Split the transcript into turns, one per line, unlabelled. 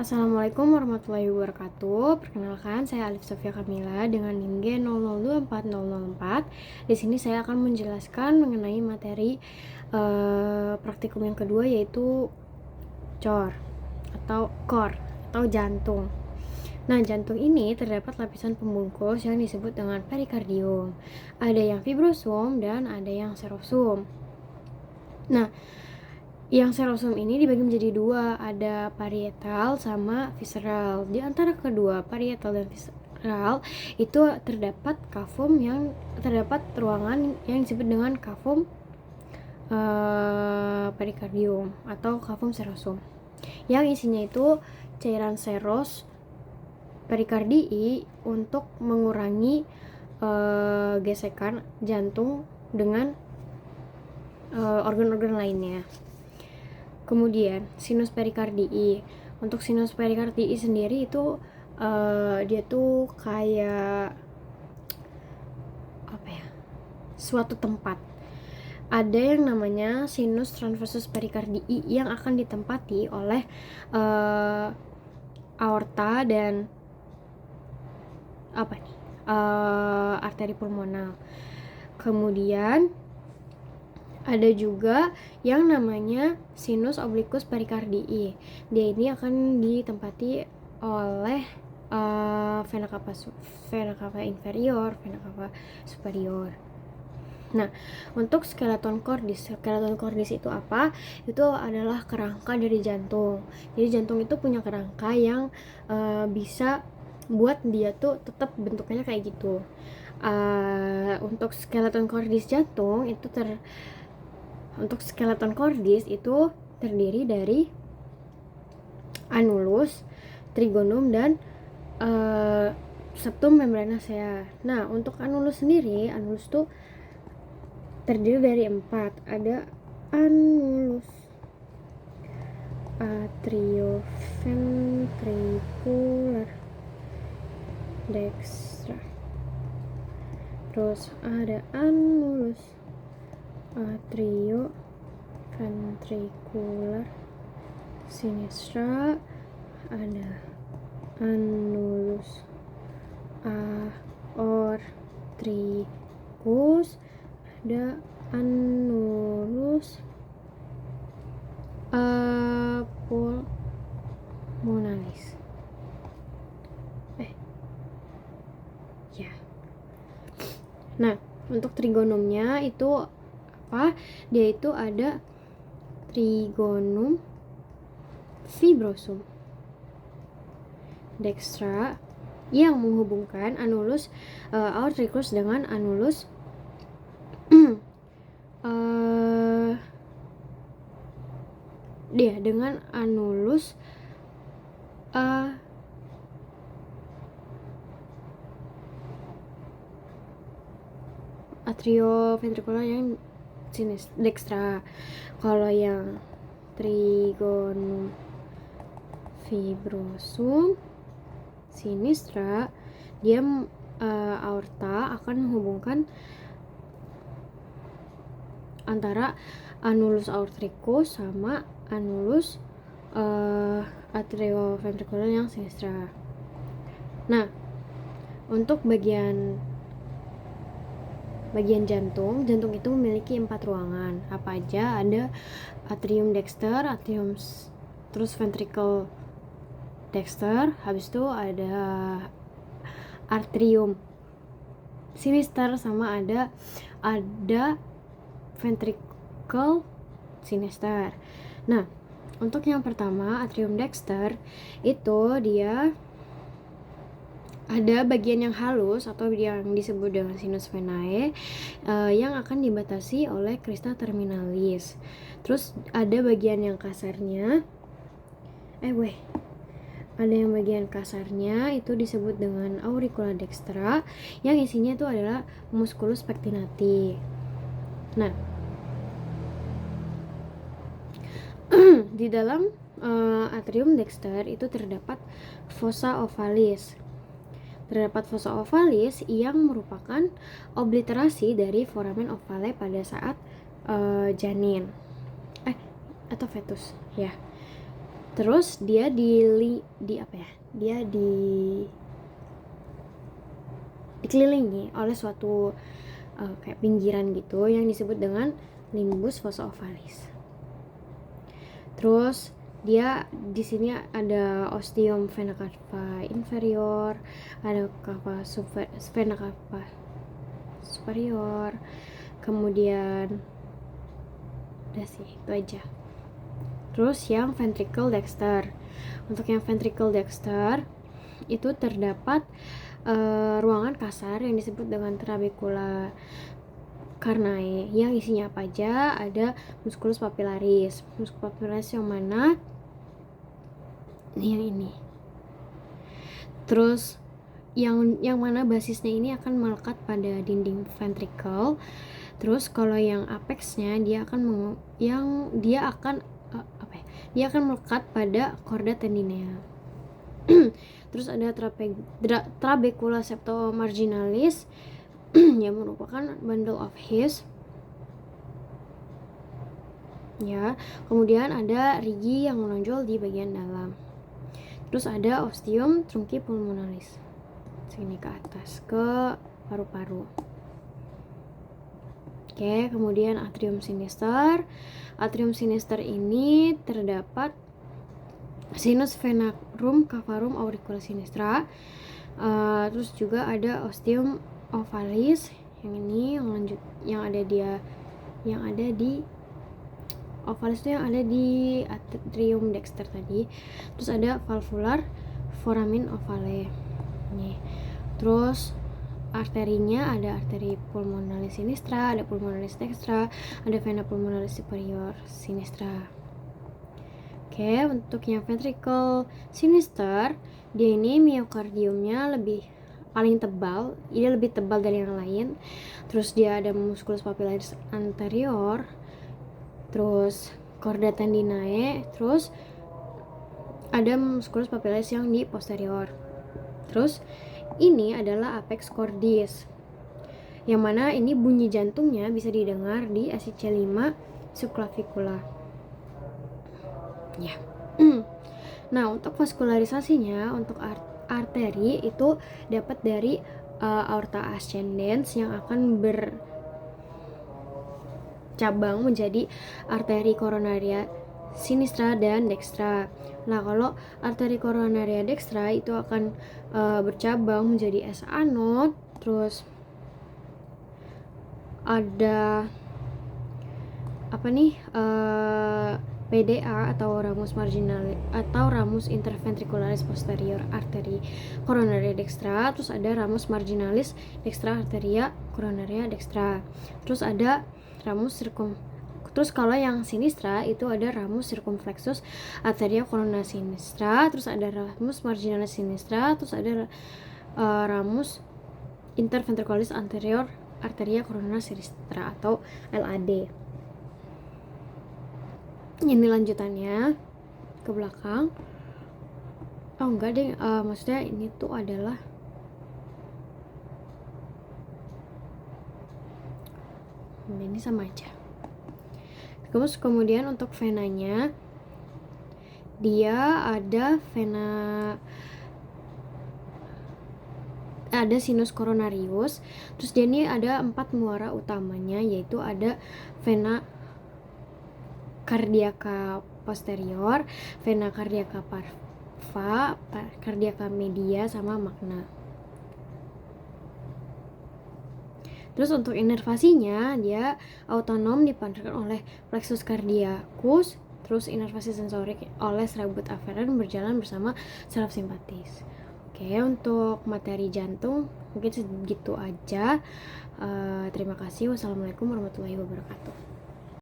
Assalamualaikum warahmatullahi wabarakatuh. Perkenalkan, saya Alif Sofia Kamila dengan NIM G002404. Di sini saya akan menjelaskan mengenai materi praktikum yang kedua, yaitu core atau jantung. Nah, jantung ini terdapat lapisan pembungkus yang disebut dengan perikardium. Ada yang fibrosum dan ada yang serosum. Nah, yang serosum ini dibagi menjadi dua, ada parietal sama visceral. Di antara kedua, parietal dan visceral, itu terdapat ruangan yang disebut dengan cavum perikardium atau cavum serosum, yang isinya itu cairan seros perikardii untuk mengurangi gesekan jantung dengan organ-organ lainnya. Kemudian sinus perikardii. Untuk sinus perikardii sendiri itu dia tuh kayak suatu tempat. Ada yang namanya sinus transversus perikardii yang akan ditempati oleh aorta dan arteri pulmonal. Kemudian ada juga yang namanya sinus obliquus perikardii. Dia ini akan ditempati oleh vena cava inferior, vena cava superior. Nah, untuk skeleton cordis itu apa? Itu adalah kerangka dari jantung. Jadi jantung itu punya kerangka yang bisa buat dia tuh tetap bentuknya kayak gitu. Untuk skeleton cordis jantung itu untuk skeleton cordis itu terdiri dari anulus, trigonum, dan septum membranacea. Nah, untuk anulus sendiri, anulus tuh terdiri dari 4. Ada anulus atrioventricular dextra. Terus ada anulus atrioventricular sinistra, ada anulus aorticus, ada anulus pulmonalis. Nah, untuk trigonumnya itu apa? Dia itu ada trigonum fibrosum dextra yang menghubungkan anulus aorticus dengan anulus dengan anulus atrioventricular yang dextra. Kalau yang trigonum fibrosum sinistra, dia aorta akan menghubungkan antara anulus aorticus sama anulus atrioventricular yang sinistra. Nah, untuk bagian jantung itu memiliki 4 ruangan. Apa aja? Ada atrium dexter, terus ventricle dexter, habis itu ada atrium sinister, sama ada ventricle sinister. Nah, untuk yang pertama, atrium dexter itu dia ada bagian yang halus atau yang disebut dengan sinus venae yang akan dibatasi oleh crista terminalis. Terus ada bagian yang kasarnya. Ada yang bagian kasarnya itu disebut dengan auricula dextra yang isinya itu adalah musculus pectinati. Nah, di dalam atrium dexter itu terdapat fossa ovalis. Yang merupakan obliterasi dari foramen ovale pada saat janin atau fetus ya. Terus dia dikelilingi oleh suatu kayak pinggiran gitu yang disebut dengan limbus fossa ovalis. Terus dia di sini ada ostium vena cava inferior, ada vena cava superior, kemudian udah sih itu aja. Terus yang ventricle dexter, untuk yang ventricle dexter itu terdapat ruangan kasar yang disebut dengan trabecula carnae yang isinya apa aja. Ada musculus papillaris. Musculus papillaris yang mana? Yang ini. Terus yang mana basisnya ini akan melekat pada dinding ventricle. Terus kalau yang apexnya dia akan melekat pada chorda tendinea. Terus ada trabecula septomarginalis yang merupakan bundle of His. Ya, kemudian ada rigi yang menonjol di bagian dalam. Terus ada ostium truncipulmonalis. Sini ke atas ke paru-paru. Oke, kemudian atrium sinister. Atrium sinister ini terdapat sinus venarum cavarum auricula sinistra. Terus juga ada ostium ovalis yang ada di ovalis itu yang ada di atrium dexter tadi. Terus ada valvular foramen ovale. Nih. Terus arterinya ada arteri pulmonalis sinistra, ada pulmonalis dextra, ada vena pulmonalis superior sinistra. Oke, untuk yang ventricle sinister, dia ini miokardiumnya paling tebal, dia lebih tebal dari yang lain. Terus dia ada musculus papillaris anterior, terus chorda tendinae, terus ada musculus papillaris yang di posterior. Terus ini adalah apex cordis, yang mana ini bunyi jantungnya bisa didengar di SIC5 subclavicula. Ya. Nah, untuk vaskularisasinya, untuk arteri itu dapat dari aorta ascendens yang akan bercabang menjadi arteri koronaria sinistra dan dextra. Nah, kalau arteri koronaria dextra itu akan bercabang menjadi SA node. Terus ada PDA atau ramus marginalis atau ramus interventricularis posterior arteri coronaria dextra. Terus ada ramus marginalis dextra arteria coronaria dextra. Terus ada terus kalau yang sinistra itu ada ramus circumflexus arteria corona sinistra. Terus ada ramus marginalis sinistra. Terus ada ramus interventricularis anterior arteria corona sinistra atau LAD. Ini lanjutannya ke belakang. Enggak deh, maksudnya ini tuh adalah ini sama aja. Terus kemudian untuk venanya, dia ada sinus coronarius. Terus dia ini ada 4 muara utamanya, yaitu ada vena cardiaca posterior, vena cardiaca parva, cardiaca media, sama magna. Terus untuk inervasinya, dia autonom dipancarkan oleh plexus cardiacus. Terus inervasi sensorik oleh serabut aferen berjalan bersama saraf simpatis. Oke, untuk materi jantung mungkin segitu aja. Terima kasih. Wassalamualaikum warahmatullahi wabarakatuh.